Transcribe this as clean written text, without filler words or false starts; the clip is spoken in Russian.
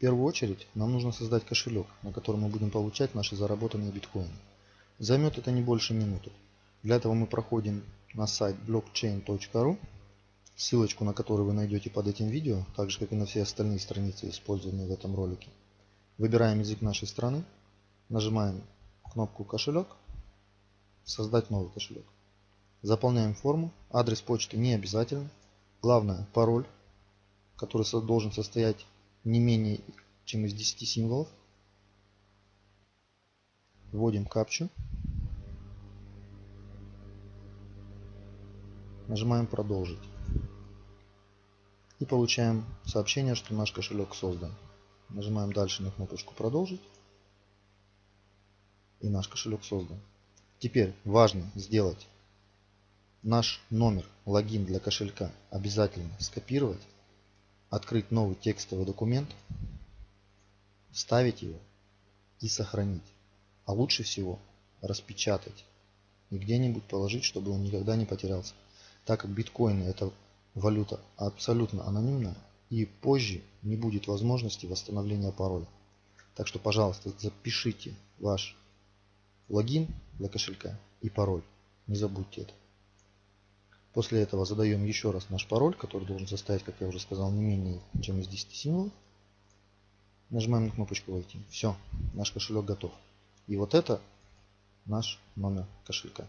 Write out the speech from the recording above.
первую очередь нам нужно создать кошелек, на котором мы будем получать наши заработанные биткоины. Займет это не больше минуты. Для этого мы проходим на сайт blockchain.ru, ссылочку на который вы найдете под этим видео, так же как и на все остальные страницы, использованные в этом ролике. Выбираем язык нашей страны, нажимаем кнопку «Кошелек», «Создать новый кошелек». Заполняем форму, адрес почты не обязательно, главное пароль, который должен состоять не менее чем из 10 символов. Вводим капчу, нажимаем «Продолжить» и получаем сообщение, что наш кошелек создан. Нажимаем дальше на кнопочку «Продолжить» и наш кошелек создан. Теперь важно сделать наш номер логин для кошелька обязательно скопировать, открыть новый текстовый документ, вставить его и сохранить. А лучше всего распечатать и где-нибудь положить, чтобы он никогда не потерялся. Так как биткоины — это валюта абсолютно анонимная, и позже не будет возможности восстановления пароля. Так что, пожалуйста, запишите ваш логин для кошелька и пароль. Не забудьте это. После этого задаем еще раз наш пароль, который должен состоять, как я уже сказал, не менее чем из 10 символов. Нажимаем на кнопочку «Войти». Все, наш кошелек готов. И вот это наш номер кошелька.